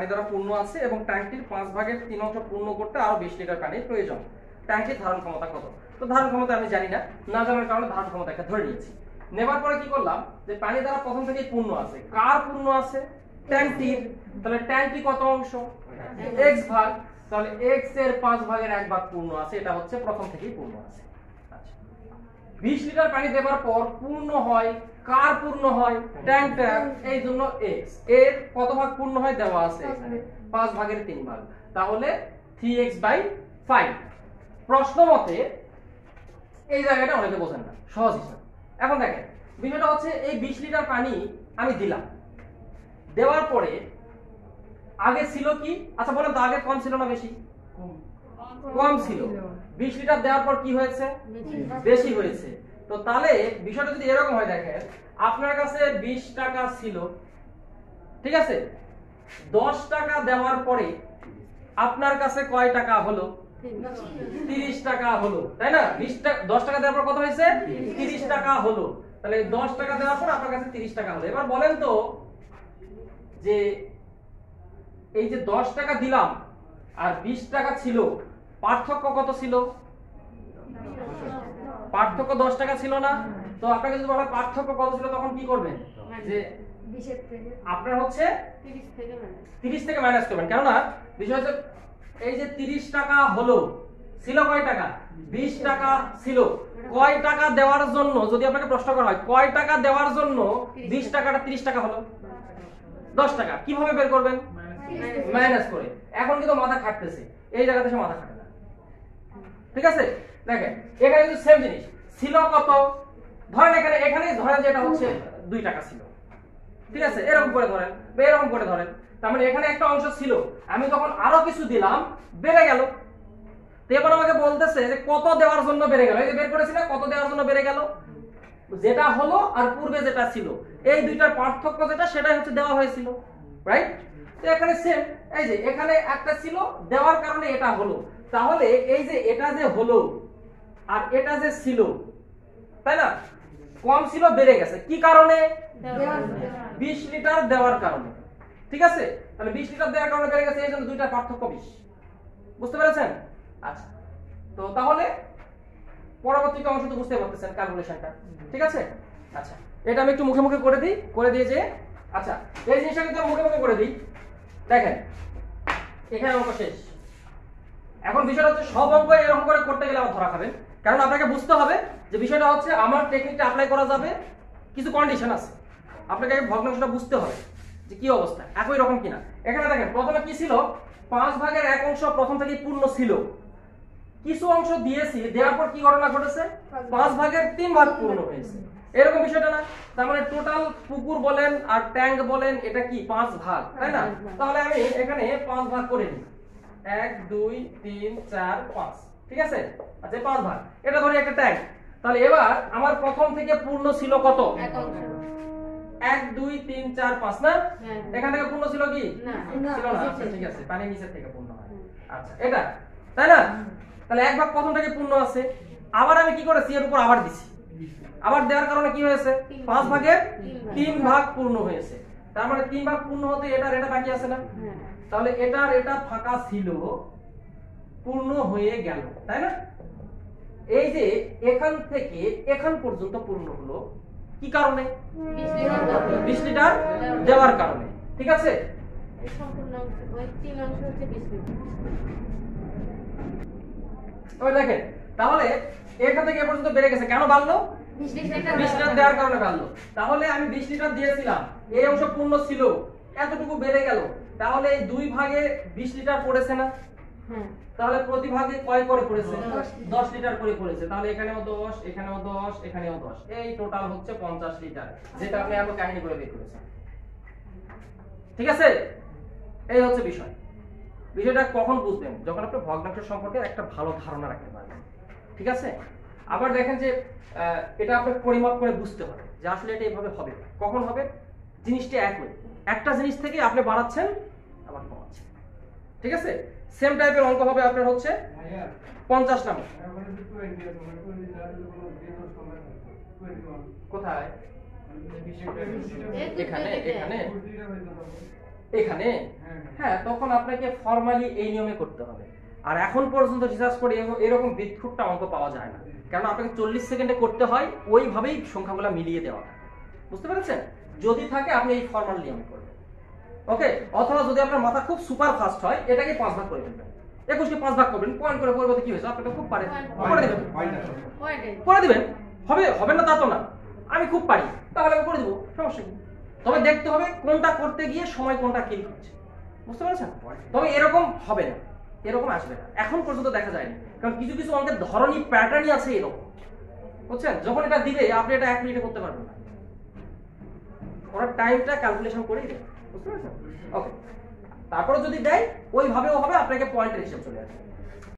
পানি দ্বারা পূর্ণ আছে এবং ট্যাঙ্কটির 5/3 পূর্ণ করতে আরো 20 লিটার পানির প্রয়োজন। ট্যাঙ্কের ধারণ ক্ষমতা কত? তো ধারণ ক্ষমতা আমি জানি না, না জানার কারণে ধারণ ক্ষমতাকে ধরে নিয়েছি। নেবার পরে কি করলাম, যে পানি দ্বারা প্রথম থেকেই পূর্ণ আছে। কার পূর্ণ আছে? ট্যাঙ্কটির। তাহলে ট্যাঙ্কটি কত অংশ? x ভাগ। তাহলে x এর 5/1 পূর্ণ আছে, এটা হচ্ছে প্রথম থেকেই পূর্ণ আছে। আচ্ছা, 20 লিটার পানি দেবার পর পূর্ণ হয়, কার পূর্ণ হয়? ট্যাঙ্কটা। এই জন্য x এর কত ভাগ পূর্ণ হয় দেওয়া আছে এখানে, 5/3। তাহলে 3x/5। প্রশ্ন মতে এই জায়গাটা অনেকে বোঝেন না, সহজ হিসাব। এখন দেখেন বিষয়টা হচ্ছে, এই 20 লিটার পানি আমি দিলাম, দেওয়ার পরে আগে ছিল কি? আচ্ছা বলেন তো, আগে কম ছিল না বেশি? কম ছিল। 20 লিটার দেওয়ার পর কি হয়েছে? বেশি হয়েছে। তো তাহলে বিষয়টা যদি এরকম হয়, দেখেন আপনার কাছে 20 টাকা ছিল, ঠিক আছে? 10 টাকা দেওয়ার পরে আপনার কাছে কয় টাকা হলো? 30 টাকা হলো, তাই না? 10 টাকা দেওয়ার পর কত হয়েছে? 30 টাকা হলো। তাহলে 10 টাকা দেওয়ার পর আপনার কাছে 30 টাকা হলো। এবার বলেন তো, যে এই যে 10 টাকা দিলাম আর 20 টাকা ছিল, পার্থক্য কত ছিল? পার্থক্য 10 টাকা ছিল না? তো আপনাকে যদি বলা পার্থক্য কত ছিল, তখন কি করবেন? যে আপনার হচ্ছে 30 থেকে মাইনাস করবেন। কেননা বিষয় হচ্ছে, এই যে 30 টাকা হলো, ছিল কয় টাকা? 20 টাকা ছিল। কয় টাকা দেওয়ার জন্য, যদি আপনাকে প্রশ্ন করা হয় কয় টাকা দেওয়ার জন্য 20 টাকাটা 30 টাকা হলো? 10 টাকা। কিভাবে বের করবেন? মাইনাস করে। এখন কিন্তু মাথা খাটতেছে, এই জায়গাতে সে মাথা খাটে না, ঠিক আছে? দেখেন এখানে কিন্তু সেম জিনিস ছিল কত, ধরেন এখানে ধরেন যে এটা হচ্ছে 2 টাকা ছিল, ঠিক আছে? এরকম করে ধরেন বা এরকম করে ধরেন। তার মানে এখানে একটা অংশ ছিল, আমি যখন আরো কিছু দিলাম বেড়ে গেল। তো এবার আমাকে বলতেছে যে কত দেওয়ার জন্য বেড়ে গেল। এই যে বের করেছি না, কত দেওয়ার জন্য বেড়ে গেল? যেটা হলো আর পূর্বে যেটা ছিল, এই দুইটার পার্থক্য যেটা, সেটাই হচ্ছে দেওয়া হয়েছিল, রাইট? তো এখানে সেম, এই যে এখানে একটা ছিল, দেওয়ার কারণে এটা হলো। তাহলে এই যে এটা যে হলো আর এটা যে ছিল, তাই না? কম ছিল, বেড়ে গেছে কি কারণে? 20 লিটার দেওয়ার কারণে, ঠিক আছে? তাহলে 20 লিটার দেওয়ার কারণে বেড়ে গেছে, এই জন্য দুইটার পার্থক্য 20। বুঝতে পেরেছেন? আচ্ছা, তো তাহলে পরবর্তী অংশ তো বুঝতে পারতেছেন ক্যালকুলেশনটা, ঠিক আছে? আচ্ছা, এটা আমি একটু মুখে মুখে করে দিই, করে দিয়ে যে আচ্ছা এই জিনিসটা কিন্তু মুখে মুখে করে দিই। দেখেন এখানে অঙ্ক শেষ। এখন বিষয়টা হচ্ছে, সব অঙ্ক এরকম করে করতে গেলে আবার ধরা খাবেন। কারণ আপনাকে বুঝতে হবে যে বিষয়টা হচ্ছে, আমার টেকনিকটা অ্যাপ্লাই করা যাবে, কিছু কন্ডিশন আছে। আপনাকে ভগ্নাংশটা বুঝতে হবে যে কি অবস্থা, একই রকম কিনা। এখানে দেখেন প্রথমে কি ছিল, 5/1 অংশ প্রথম থেকে পূর্ণ ছিল, কিছু অংশ দিয়েছি, দেওয়ার পর কি ঘটনা ঘটেছে? 5/3 পূর্ণ হয়েছে। এরকম বিষয়টা না? তার মানে টোটাল পুকুর বলেন আর ট্যাঙ্ক বলেন, এটা কি 5 ভাগ, তাই না? তাহলে আমি এখানে 5 ভাগ করে নিই, 1 2 3 4 5, ঠিক আছে? আচ্ছা 5 ভাগ, এটা ধরি একটা ট্যাঙ্ক। তাহলে এবার আমার প্রথম থেকে পূর্ণ ছিল কত? 1 2 3 4 5 না? এখান থেকে পূর্ণ ছিল কি? ছিল না। আচ্ছা ঠিক আছে, পানি নিচের থেকে পূর্ণ হয়। আচ্ছা এটা, তাই না? তাহলে 1 ভাগ প্রথম থেকে পূর্ণ আছে। আবার আমি কি করেছি, এর উপর আবার দিছি, আবার দেওয়ার কারণে কি হয়েছে? 5/3 পূর্ণ হয়েছে। তার মানে 3 ভাগ পূর্ণ হতে এটার এটা বাকি আছে না? তাহলে এটার এটা ফাঁকা ছিল, পূর্ণ হয়ে গেল, তাই না? এই যে এখান থেকে এখান পর্যন্ত পূর্ণ হলো কি কারণে? 20 লিটার দেওয়ার কারণে, ঠিক আছে? দেখেন তাহলে এখান থেকে এ পর্যন্ত বেড়ে গেছে, কেন বাড়লো? 20 লিটার দেওয়ার কারণে বাড়লো। তাহলে আমি 20 লিটার দিয়েছিলাম, এই অংশ পূর্ণ ছিল, এতটুকু বেড়ে গেল। তাহলে এই 2 ভাগে 20 লিটার পড়েছে না? তাহলে প্রতি ভাগে কয় করে পড়েছে? 10 লিটার করে পড়েছে। তাহলে এখানেও 10, এখানেও 10, এখানেও 10, এই টোটাল হচ্ছে 50 লিটার, যেটা আপনি এত কাহিনী করে বের করেছেন, ঠিক আছে? এই হচ্ছে বিষয়। বিষয়টা কখন বুঝবেন? যখন আপনি ভগ্নাংশ সম্পর্কে একটা ভালো ধারণা রাখতে পারবেন, ঠিক আছে? আবার দেখেন যে এটা আপনাকে পরিমাপ করে বুঝতে হবে যে আসলে এটা এইভাবে হবে। কখন হবে? জিনিসটা একই, একটা জিনিস থেকে আপনি বাড়াচ্ছেন আবার কমাচ্ছেন, ঠিক আছে? সেম টাইপের অঙ্ক হবে আপনার হচ্ছে 50 নাম্বার। কোথায়? এখানে এখানে এখানে, হ্যাঁ, তখন আপনাকে ফর্মালি এই নিয়মে করতে হবে। আর এখন পর্যন্ত রিসার্চ করে এরকম বিদঘুটটা অঙ্ক পাওয়া যায় না, কারণ আপনাকে 40 সেকেন্ডে করতে হয়, ওইভাবেই সংখ্যাগুলো মিলিয়ে দেওয়া থাকে। বুঝতে পেরেছেন? যদি থাকে আপনি এই ফর্মাল নিয়মে করবেন, ওকে। অথবা যদি আপনার মাথা খুব সুপার ফাস্ট হয়, এটাকে 5 ভাগ করে ফেলবেন, 21 কে 5 ভাগ করবেন, পয়েন্ট করে করবো কি হয়েছে, আপনি তো খুব পারেন, করে দিবেন, হবে না তা তো না, আমি খুব পারি তাহলে আমি করে দেবো, সমস্যা কি। তবে দেখতে হবে কোনটা করতে গিয়ে সময় কোনটা কিল হচ্ছে, বুঝতে পেরেছেন? তবে এরকম হবে না, এরকম আসবে না, এখন পর্যন্ত দেখা যায়নি, কারণ কিছু কিছু অঙ্কের ধরনই প্যাটার্নই আছে এরকম, বুঝছেন? যখন এটা দিবে আপনি এটা 1 মিনিটে করতে পারবেন না, ওরা টাইমটা ক্যালকুলেশন করেই দেয়, বুঝতে পেরেছেন? ওকে, তারপরে যদি দেয় ওইভাবেও হবে, আপনাকে পয়েন্টের হিসাব চলে আসবে।